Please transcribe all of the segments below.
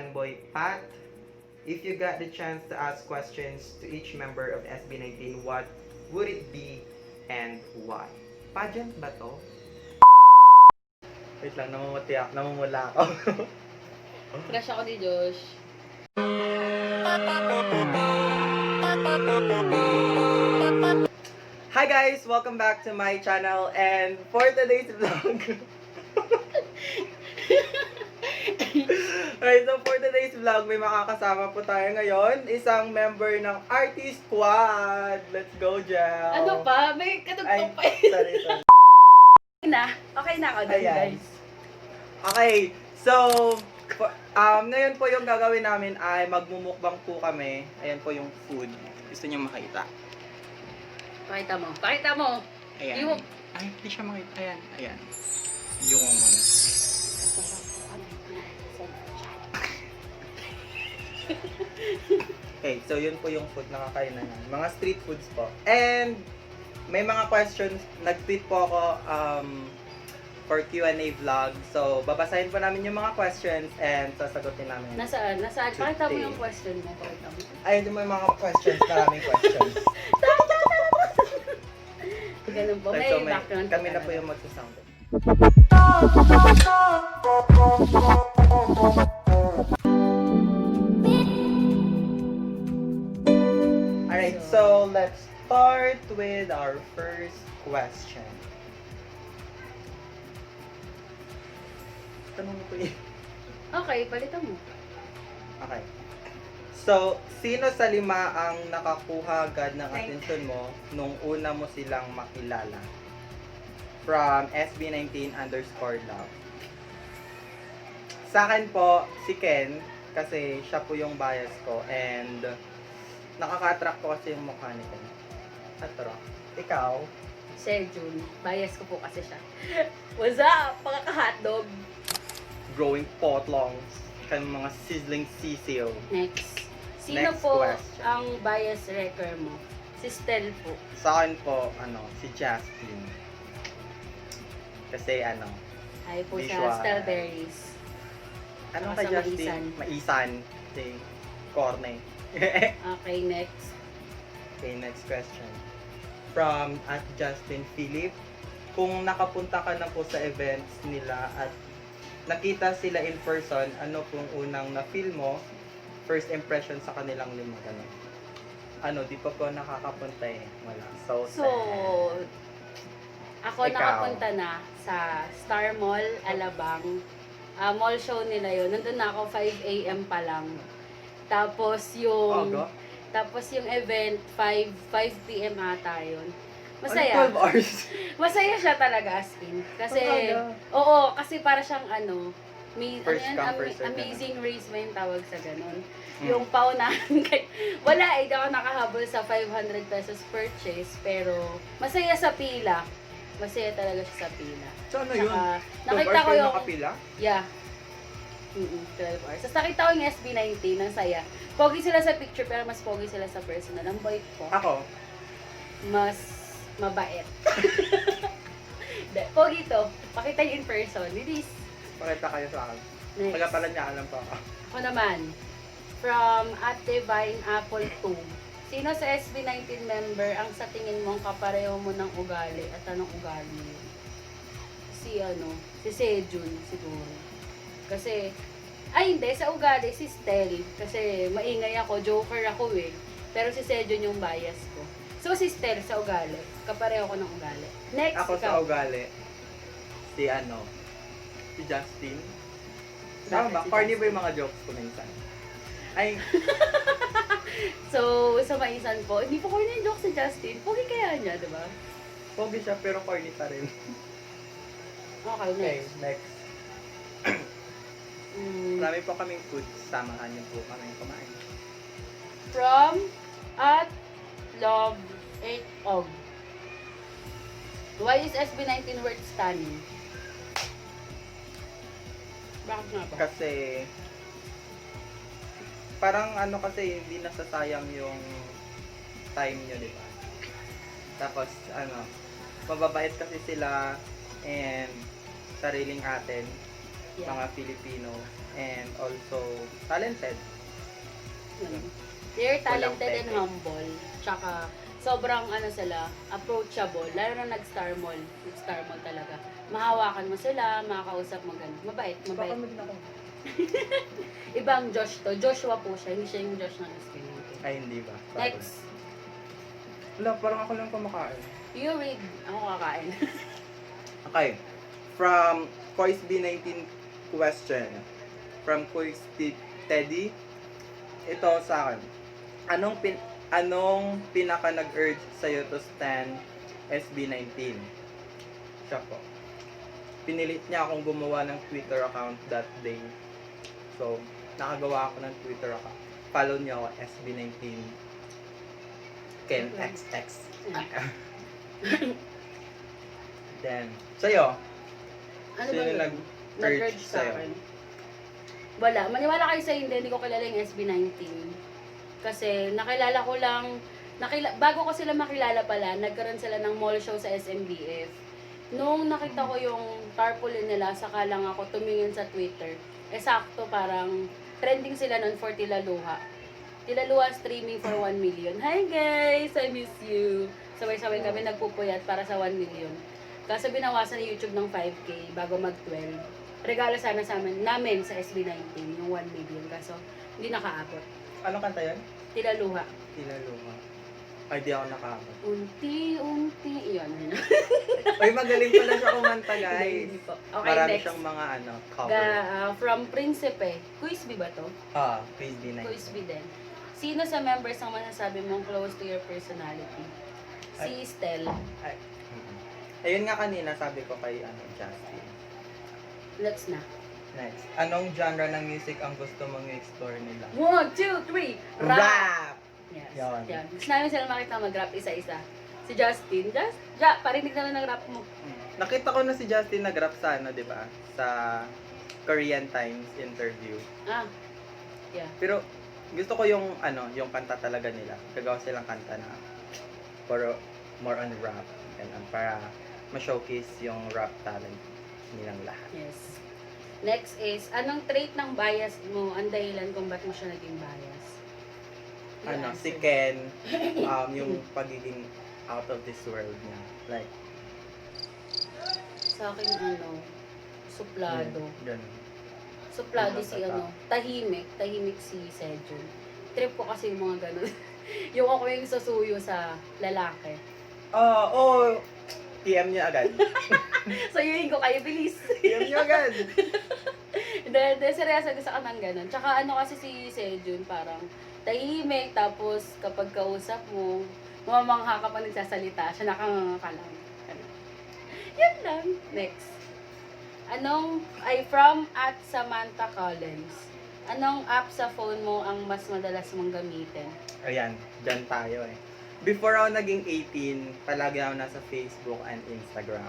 Boy Pat. If you got the chance to ask questions to each member of SB19, what would it be and why? Pageant ba to? Wait lang, namumula ako. Crush ako ni Josh. Hi guys! Welcome back to my channel and for today's vlog. Alright, so for today's vlog, may makakasama po tayo ngayon. Isang member ng Artist Squad. Let's go, Jel! Ano pa? May katugtog pa yun. Sorry. Okay na ako dun, Ayan. guys. Okay, so ngayon po yung gagawin namin ay magmumukbang po kami. Ayan po yung food. Gusto niyo makita? Pakita mo. Pakita mo. Ayan. Yung... Ay, hindi siya makita. Ayan. Ayan. Yung Okay, so yun po yung food na kakain na yan. Mga street foods po. And may mga questions. Nag-tweet po ako for Q&A vlog. So, babasahin po namin yung mga questions and sasagutin namin. Nasaan? Nasaan? Pakita mo yung question mo. Pakita mo. Ayun yung mga questions. Maraming questions. Ganun po. May So, background kami na talaga. po yung magsasound. Alright, so let's start with our first question. Tanong mo ko yun. Okay, palitan mo. Okay. So, sino sa lima ang nakakuha agad ng atensyon mo nung una mo silang makilala? From SB19_love. Sa akin po, si Ken, kasi siya po yung bias ko and nakaka-attract po kasi yung mukha ni Ken. Attract. Ikaw? Sejun. Bias ko po kasi siya. What's up? Pakaka-hotdog. Growing potlongs. Kayong mga sizzling sisiyo. Next. Sino Next po question. ang bias wrecker mo? Si Stel po. Sa akin po, si Justin. Kasi Ay po Visual. sa Stelberries. ano Saka kay sa Justin? Maisan. Maisan. Si Corne. Okay, next. Okay, next question. From @Justin Philip. Kung nakapunta ka na po sa events nila at nakita sila in person, ano pong unang na-feel mo? First impression sa kanilang lima, ganun. Di pa po nakakapunta eh. Wala. So, So, ako Ikaw. nakapunta na sa Star Mall, Alabang. Mall show nila yun. Nandun na ako 5 a.m. pa lang. Tapos yung event 5 p.m. ata yun. Masaya. 12 hours? Masaya siya talaga as in. Kasi, oo, kasi para siyang First come, first serve, amazing race ba yung tawag sa ganun? Hmm. Yung paunahan wala di ako nakahabol sa 500 pesos purchase, pero masaya sa pila. Masaya talaga siya sa pila. So ano yun? Saka, 12 nakita hours ko kayo yung, nakapila? yeah. 12 hours. Tapos nakita ko yung SB19, ang saya. Pogi sila sa picture, pero mas pogi sila sa personal. Ang bait ko, Ako? mas mabait. Pogi to. Pakita niyo in person. Lilis. Pakita kayo sa akin. Next. Pagkapala niya, alam pa ako. Ako naman, from Ate Vine Apple 2. Sino sa SB19 member ang sa tingin mong kapareho mo ng ugali at anong ugali yun? Si Sejun siguro. Kasi, hindi, sa ugali, si Stel. Kasi maingay ako, joker ako eh. Pero si Sejun yung bias ko. So si Stel sa ugali, kapareho ko ng ugali. Next, Ako sa ikaw. ugali, si Justin. Tama Bakit ba? si Corny ba Justin? yung mga jokes ko minsan? Ay, So, sa maisan po, hindi po ko yung joke si Justin. Pogi kaya niya, di ba? pogi siya pero corny pa rin. Okay, Okay, next. next. Marami po kaming food. Samahan niyo po kami kumain. From at Love 8 of. Why is SB19 worth stunning? Bakit nga ba? Kasi, parang kasi hindi nasasayang yung time nyo, di ba? Tapos, mababait kasi sila and sariling atin. Yeah. mga Filipino, and also talented. They're Walang talented and peke. humble. Tsaka, sobrang sila, approachable. Lalo na nag-Star Mall. Nag-Star Mall talaga. Mahawakan mo sila, makakausap mo ganun. Mabait, Baka mabait. mag ako. Ibang Josh to. Joshua po siya. Hindi siya yung Josh ng SB19. Ay, hindi ba? Bago. Next. Wala, parang ako lang kumakain. You read. Ako kakain. Okay. From Quiz B19 question. From Quiz Teddy. Ito sa akin. Anong pinaka nag-urge sa'yo to stand SB19? Siya po. Pinilit niya akong gumawa ng Twitter account that day. So, nakagawa ako ng Twitter account. Follow niyo ako, SB19 Ken XX. Then, sa'yo, Ano sino ba yun? nag-urge Nag-urge sa sa'yo? akin. Wala. Maniwala kayo sa hindi ko kilala yung SB19. Kasi nakilala ko lang, bago ko sila makilala pala, nagkaroon sila ng mall show sa SMBF. Nung nakita ko yung tarpaulin nila, saka lang ako tumingin sa Twitter. Sakto parang trending sila nun for Tilaluha. Tilaluha streaming for 1 million. Hi guys! I miss you! Sabay-sabay kami nagpupuyat para sa 1 million. Kaso binawasan ni YouTube ng 5K bago mag-12. Regalo sana sa namin sa SB19 yung 1 million. Kaso hindi nakaabot. Anong kanta yun? Tilaluha. Tilaluma. Ay, di ako nakakabot. Unti-unti. Yun. Ay, magaling pala siya kumanta, guys. Hindi po. Okay, Marami next. siyang mga cover. From Prinsipe. Quizby ba to? Quiz B19. Quizby din. Sino sa members ang masasabi mong close to your personality? Si Stel. Ay. Ayun nga kanina, sabi ko kay Justin. Let's na. Next. Anong genre ng music ang gusto mong i-explore nila? 1, 2, 3. Rap! Yes. Yan. Yan. Gusto namin sila makita mag-rap isa-isa. Si Justin. Parinig naman ng rap mo. Nakita ko na si Justin nag-rap sa di ba? Sa Korean Times interview. Yeah. Pero gusto ko yung yung kanta talaga nila. Gagawa silang kanta na pero more on rap ganun, para ma-showcase yung rap talent nilang lahat. Yes. Next is, anong trait ng bias mo ang dahilan kung ba't mo siya naging bias? Si Ken, yung pagiging out of this world niya. Like, Sa akin, suplado. ganun. Suplado Yung si tata. tahimik si Sejun. Trip ko kasi yung mga ganun. Yung ako yung susuyo sa lalaki. PM niya agad. Sayuin ko kayo, bilis. PM niya agad. Then, seryoso gusto ka ng ganun. Tsaka kasi si Sejun parang tahimik, tapos kapag kausap mo, mamamangha ka pa nagsasalita, siya nakanganga lang. Ano. Yan lang. Next. From at Samantha Collins. Anong app sa phone mo ang mas madalas mong gamitin? Ayan, dyan tayo eh. Before ako naging 18, palagi ako nasa Facebook and Instagram.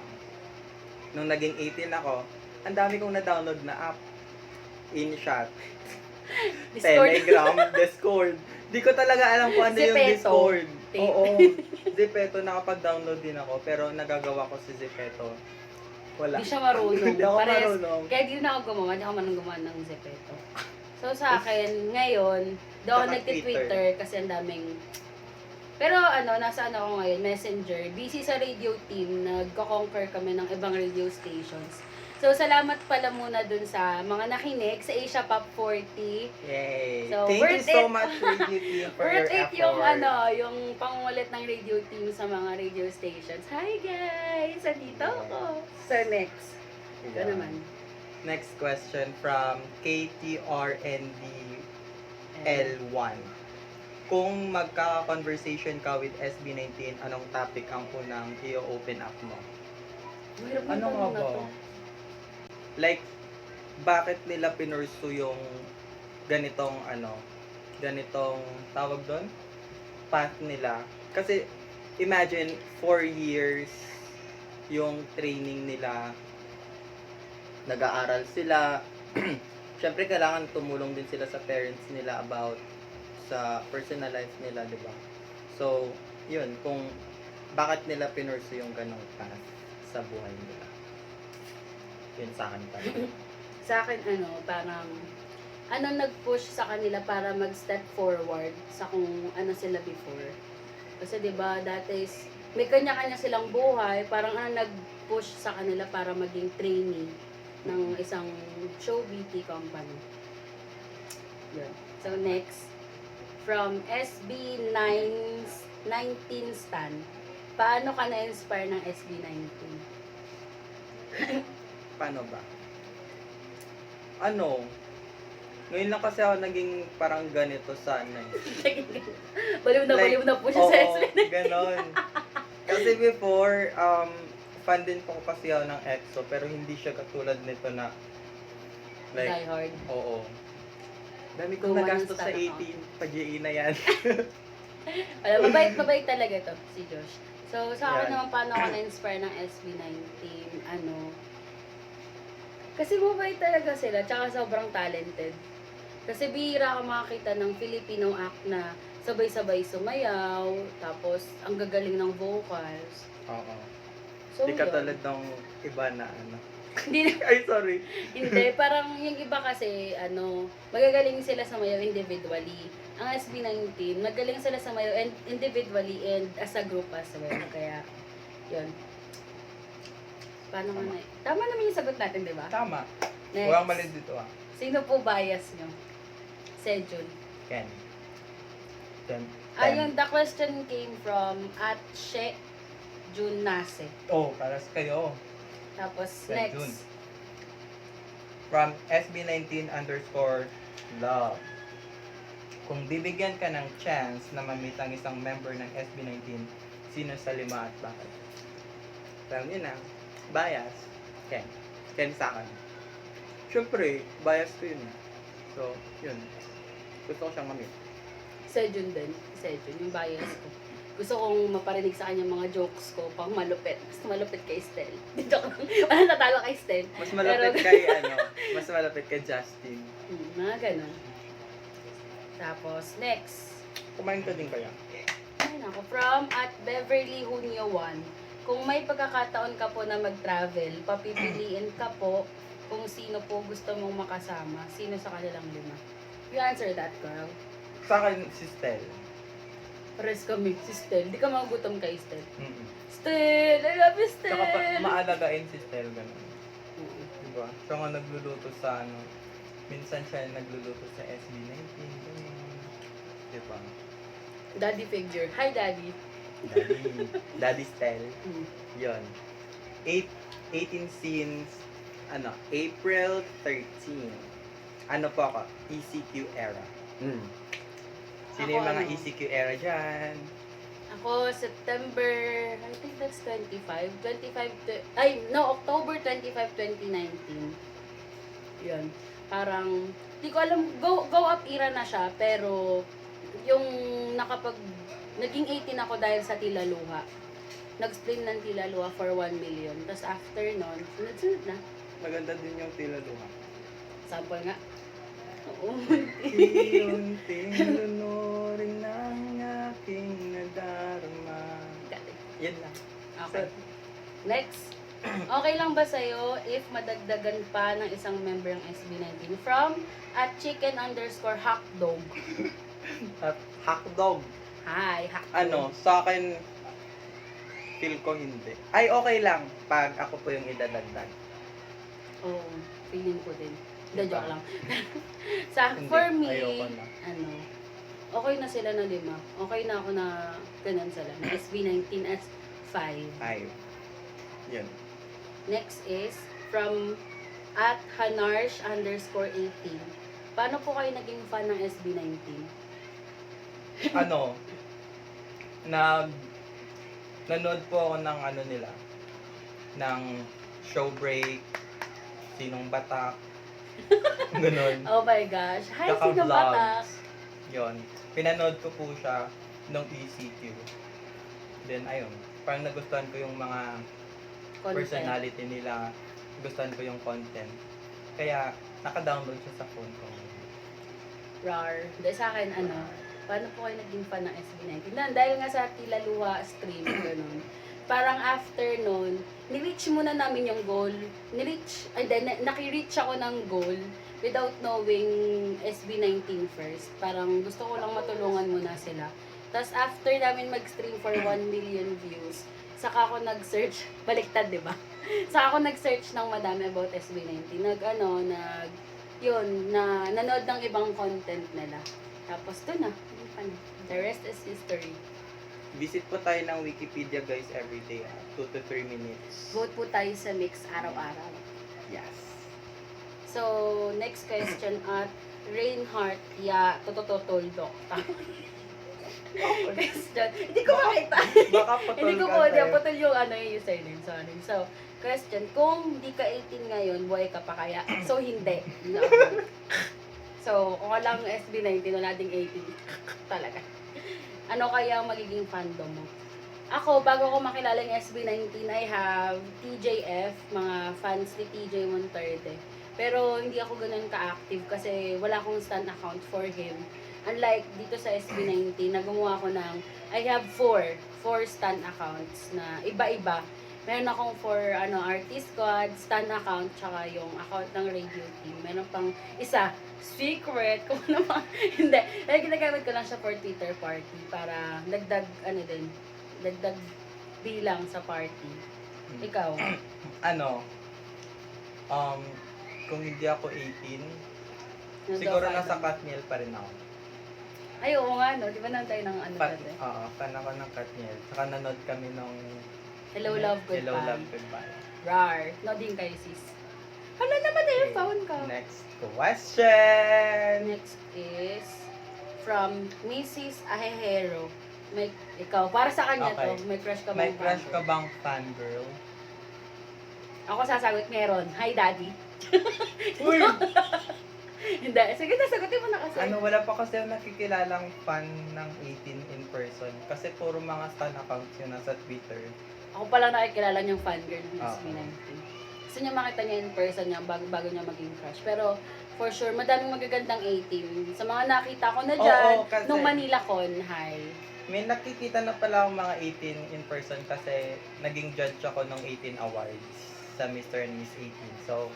Nung naging 18 ako, ang dami kong na-download na app. InShot, Discord. Telegram, Discord. Di ko talaga alam kung ano yung Zepeto. Discord. Tape. Oo, Zepeto, nakapag-download din ako, pero nagagawa ko si Zepeto. Wala. Hindi siya marunong. Hindi ako Parehas- marunong. Kaya di na ako gumawa, hindi ako marunong gumawa ng Zepeto. So sa akin, ngayon, daw Saka nagti-Twitter kasi ang daming... Pero nasa ako ngayon, Messenger. Busy sa radio team, nagko-conquer kami ng ibang radio stations. So salamat pala muna dun sa mga nakinig sa Asia Pop 40. Yay! So, Thank you worth so it. much, radio team, for your Worth it effort. yung pangungulit ng radio team sa mga radio stations. Hi guys! Andito ako. So next. Ito Yeah. naman. Next question from KTRNDL1. Kung magka-conversation ka with SB19, anong topic ang unang i-open up mo? Mahirap na Ano nga tanong na ba? to. Like, bakit nila pinursu yung ganitong tawag doon? Path nila. Kasi, imagine, 4 years yung training nila, nag-aaral sila. Siyempre, kailangan tumulong din sila sa parents nila about sa personal life nila, di ba? So, yun, kung bakit nila pinursu yung ganong path sa buhay nila. Yun sa akin pa. sa akin, parang, nag-push sa kanila para mag-step forward sa kung ano sila before. Kasi 'di ba dati is may kanya-kanya silang buhay, parang nag-push sa kanila para maging trainee ng isang show beauty company. Yun. So next, from SB19 Stan, paano ka na-inspire ng SB19? Paano ba? Ngayon lang kasi ako naging parang ganito sa Baliw na po siya sa SB19. ganon. Kasi before, fan din po kasi ako ng EXO, pero hindi siya katulad nito na, Die hard. oo. Dami kong Gumawa ng nagastos sa star 18, pag-GE na yan. Alam, mabait talaga to, si Josh. So, sa akin Yan. naman, paano ako na-inspire ng SB19, kasi mabait talaga sila, tsaka sobrang talented. Kasi bihira ka makakita ng Filipino act na sabay-sabay sumayaw, tapos ang gagaling ng vocals. Oo. So, Hindi yun. katulad ng iba na Hindi na- Ay, sorry. Hindi, parang yung iba kasi, magagaling sila sumayaw individually. Ang SB19, magaling sila sumayaw individually and as a group as well. Kaya, yun. Paano nga na? Tama naman yung sagot natin, di ba? Tama. Next. Huwag mali dito Sino po bias nyo? Sejun. Ken. Yung the question came from Atche Junase. Para sa kayo. Tapos, Sejun. next. From SB19_love. Kung bibigyan ka ng chance na mamit ang isang member ng SB19, sino sa 5 at bakit? Alam niyo na, bias. Ken. Ken sa akin. Siyempre, bias ko yun. So, yun. Gusto ko siyang mamit. Sejun din. Sejun, yung bias ko. Gusto kong maparinig sa kanya mga jokes ko pang malupit. Mas malupit kay Estel. Joke lang. Wala natalo kay Estel. Mas malapit kay mas malapit kay Justin. Mga ganun. Tapos, next. Kumain ka din kaya? Ayun ako. From at Beverly Hunyo 1. Kung may pagkakataon ka po na mag-travel, papipiliin ka po kung sino po gusto mong makasama. Sino sa kanilang 5? You answer that, girl. Sa akin, si Stel. Pares kami, si Stel. Di ka magutom kay Stel. Mm-mm. Stel! I love you, Stel! Tsaka maalagain si Stel, gano'n. Oo. Diba? Siya nga nagluluto sa minsan siya nagluluto sa SB19, gano'n. Diba? Daddy figure. Hi, Daddy. Daddy Stel. Mm. Yun. 18 scenes, April 13. Ano po ako? ECQ era. Sino yung Ako, mga ECQ era dyan? Ako, September, I think that's 25. October 25, 2019. Yun. Parang, di ko alam, go up era na siya, pero yung naging 18 ako dahil sa Tila Luha. Nag-stream ng Tila Luha for 1 million. Tapos after nun, sunod na. Maganda din yung Tila Luha. Sample nga. Oo. Iyunting lunurin ng aking nadarama. Yan lang. Okay. Next. Okay lang ba sa'yo if madagdagan pa ng isang member ng SB19 from at chicken_hackdog? At hotdog. Hi, hackdog. Sa akin, feel ko hindi. Ay, okay lang pag ako po yung idadagdag. Oo, feeling ko din. Hindi, Diba? joke lang. Hindi, For me, ayoko na. okay na sila na 5. Okay na ako na ganun sila. Na SB19 as 5. 5. Yun. Next is from at Hanarsh_18. Paano po kayo naging fan ng SB19? Nanood po ako ng nila, ng show break, sinong batak, ganun. Oh my gosh. Hi, Tsaka sino batak? Yun. Pinanood ko po siya nung ECQ. Then, ayun. Parang nagustuhan ko yung mga Content. personality nila. Gustuhan ko yung content. Kaya, naka-download siya sa phone ko. Rar. Dahil sa akin, paano po kayo naging fan ng SB19? Dahil nga sa Tila Luha stream, ganun. Parang after nun, ni-reach muna namin yung goal. Naki-reach ako ng goal without knowing SB19 first. Parang gusto ko lang matulungan muna sila. Tapos after namin mag-stream for 1 million views, saka ako nag-search, baliktad, di ba? Saka ako nag-search ng madami about SB19. Nanood ng ibang content nila. Tapos doon na, yun pa na. The rest is history. Visit po tayo ng Wikipedia guys everyday, 2 to 3 minutes. Vote po tayo sa mix araw-araw. Yes. So, next question at Reinhardt, totototoldok. Question. Hindi ko makita. Baka putol Hindi ko ka po, sa'yo. putol yung yung username. Sorry. So, question. Kung hindi ka 18 ngayon, buhay ka pa kaya? So, hindi. Hindi ako. So, kung walang SB19, wala ding 18. Talaga. Ano kaya ang magiging fandom mo? Ako, bago ko makilala yung SB19, I have TJF, mga fans ni TJ Monterde. Pero hindi ako ganun ka-active kasi wala akong stan account for him. Unlike dito sa SB19, gumawa ako ng, I have four stan accounts na iba-iba. Meron akong artist squad, stan account, tsaka yung account ng radio team. Meron pang isa, secret, kung ano pa. Hindi. Dahil ginagamit ko lang siya for Twitter party para dagdag bilang sa party. Ikaw? Kung hindi ako 18, siguro nasa Katniel pa rin ako. Ay, oo nga, no? Di ba nantay ng dati? Fan ako ng Katniel. Saka nanood kami nung Hello, Love, Goodbye. Hello, Love, Goodbye. Rar. No din kayo, sis. Hala naman na yung phone ko. Next question! Next is from Mrs. Ahehero. Ikaw, para sa kanya Okay. to, may crush ka bang May crush ka fangirl? bang fangirl? Ako sasagot, meron. Hi, Daddy. Uy! Hindi. Sige na, sagutin mo na kasi. Wala pa kasi ako nakikilalang fan ng 18 in person. Kasi puro mga stan accounts yun nasa Twitter. Ako pa lang nakikilala niyang fangirl ng Oo. SB19. Gusto niya makita niya in person niya bago niya maging crush. Pero, for sure, madaming magagandang 18. Sa mga nakita ko na dyan, Oo, kasi- nung Manila Con, hi. May nakikita na pala akong mga 18 in person kasi naging judge ako ng 18 awards sa Mr. and Miss 18. So,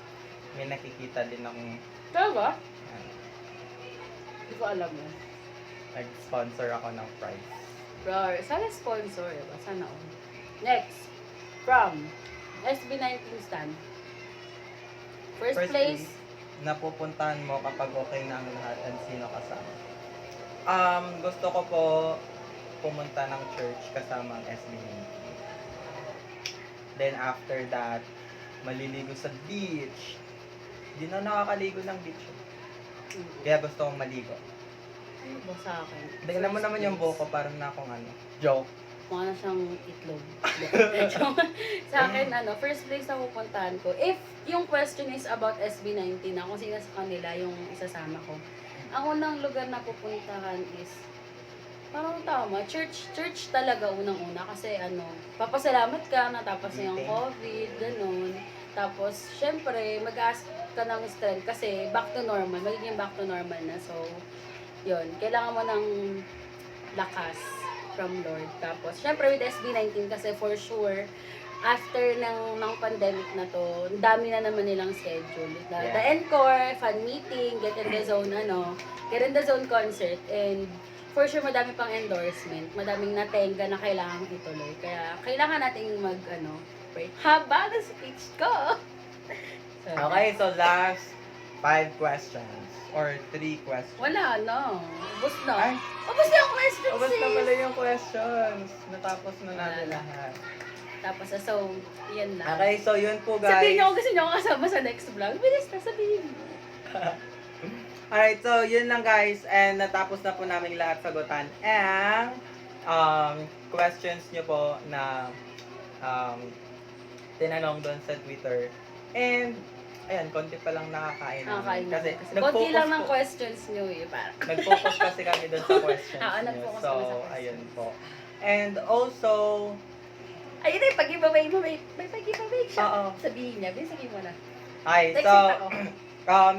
may nakikita din akong Talaga? uh, Hindi ko alam yun. nag-sponsor ako ng prize. Bro, sana sponsor, diba? Sana all. Next, from SB19 Stan. First place, napupuntahan mo kapag okay na ang lahat and sino kasama? Gusto ko po pumunta ng church kasama ang SB19. Then after that, maliligo sa beach. Di na nakakaligo ng beach. Kaya gusto kong maligo. ano ba sa akin? Tingnan mo First naman yung place. buhok ko, parang na akong joke. Mukha na siyang itlog. Sa akin, first place na pupuntahan ko. If yung question is about SB19 na kung sino sa kanila yung isasama ko, ang unang lugar na pupuntahan is, parang tama, church talaga unang-una. Kasi papasalamat ka, natapos na yung Meeting. COVID, ganun. Tapos, syempre, mag-ask ka ng strength kasi back to normal, magiging back to normal na. So, yun, kailangan mo ng lakas from Lord. Tapos, syempre with SB19 kasi for sure, after ng pandemic na to, ang dami na naman nilang schedule. The Yeah. Encore, fan meeting, Get in the Zone, Get in the Zone concert, and for sure madami pang endorsement, madaming natenga na kailangan ituloy. Kaya kailangan nating pray. Haba na speech ko! So, Okay, so last 5 questions. Or 3 questions. wala, ubos na. Ay, Ubos na yung questions, ubos na sis! pala yung questions. Natapos na natin Wala. lahat. Tapos, so, yan lang. Okay, so yun po Sabihin guys. niyo kung gusto niyo ako kasama sa next vlog. Bilis na, sabihin niyo. Alright, so yun lang guys. And natapos na po namin lahat sagutan ang questions nyo po na tinanong doon sa Twitter. And, ayan, konti pa lang nakakain namin. Kasi, konti lang ng po, questions niyo para. nag-focus kasi kami doon sa questions Oo, nyo. nag-focus So, kami sa questions. ayun po. And also, Ayun eh, pag-giveaway mo, may pag-giveaway siya. Oo. Sabihin niya, sabihin mo na. ay, Text so, it ako.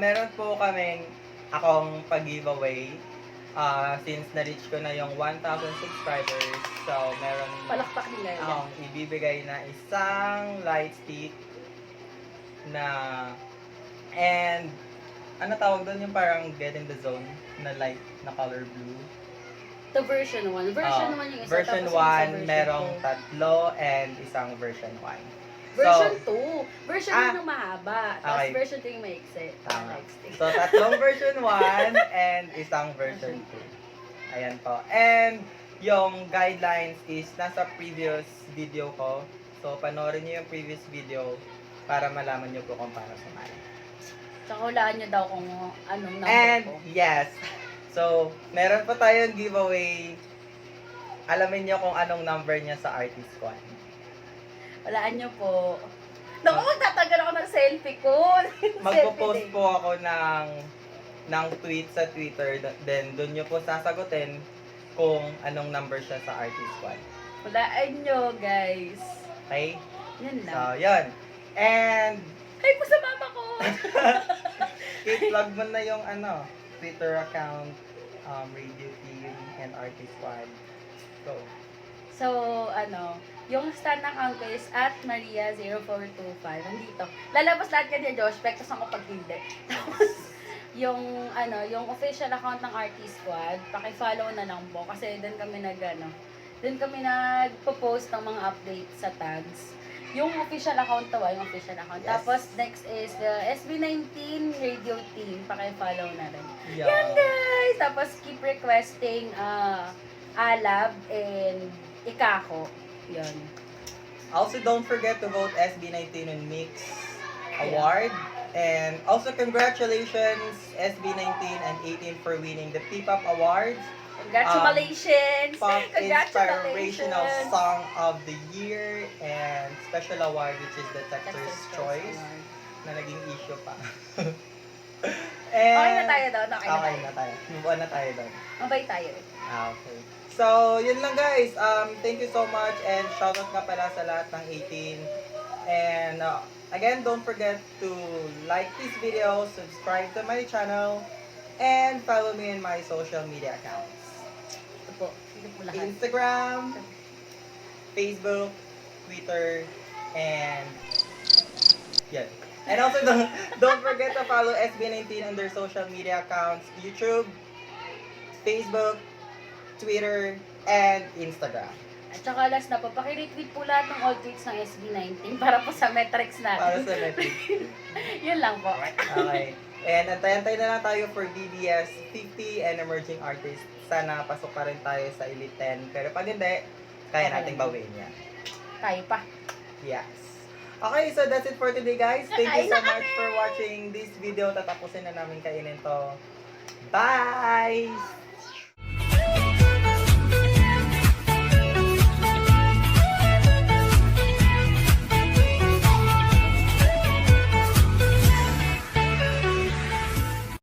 meron po kaming akong pag-giveaway Since na-reach ko na yung 1,000 subscribers, so meron Palakpak nila yun. akong ibibigay na isang light stick na and ano tawag doon yung parang get in the zone na light na color blue. The version 1. Version 1 yung isa. Version tapos yung isa 1 merong two. tatlo and isang version 1. Version 2. Version 1 Ah, yung mahaba. Tapos okay. version 2 yung maiksi. Tama. Light stick. So, tatlong version 1 and isang version 2. Ayan po. And yung guidelines is nasa previous video ko. So, panoorin nyo yung previous video para malaman nyo po kung paano sumali. Tsaka hulaan nyo daw kung anong number And ko. yes, so meron pa tayong giveaway. Alamin nyo kung anong number niya sa Artist Squad. Hulaan nyo po. Naku, magtatagal ako ng selfie ko. Magpo-post Selfie po ako ng tweet sa Twitter. Then, doon nyo po sasagutin kung anong number siya sa Artist Squad. din. Hulaan nyo, guys. Okay? Yan So, lang. yun. And, Ay po sa mama ko! i-plug mo na yung Twitter account, Radio Team, and Artist Squad. So, So, yung stan account ko is at Maria0425. Nandito. Lalabas lahat ka niya, Josh. Pektos ako pag hindi. Tapos, yung official account ng Artist Squad, paki-follow na lang po. Kasi doon kami doon kami nagpo-post ng mga updates sa tags. Yung official account to, yung official account. Yes. Tapos, next is the SB19 Radio Team. Paki-follow na rin. yeah. Yan, guys! Tapos, keep requesting Alab and Ikako. Yun. Also, don't forget to vote SB19 on Mix Award. And also, congratulations SB19 and 18 for winning the P-Pop Awards. Congratulations! Pop Congratulations! Inspirational Song of the Year and Special Award, which is the Texter's Choice, na naging issue pa. And, Okay na tayo doon. Okay na tayo. Move on na tayo doon. Mabay tayo. Okay. So, yun lang guys. Thank you so much and shoutout nga pala sa lahat ng 18. And again, don't forget to like this video, subscribe to my channel, and follow me in my social media accounts. Ito po. Ito po lahat. Instagram, Facebook, Twitter, and yeah. And also don't forget to follow SB19 on their social media accounts, YouTube, Facebook, Twitter, and Instagram. At saka last na po, paki-retweet po lahat ng all tweets ng SB19 para po sa metrics Para natin. sa metric. Yun lang po. Okay. And antay-antay na lang tayo for BDS 50 and Emerging Artists. Sana pasok pa rin tayo sa Elite 10. Pero pag hindi, kaya nating bawin yan. Tayo pa. Yes. Okay, so that's it for today guys. Thank you so Kakain na much for watching this video. Tatapusin na namin kainin to. Bye!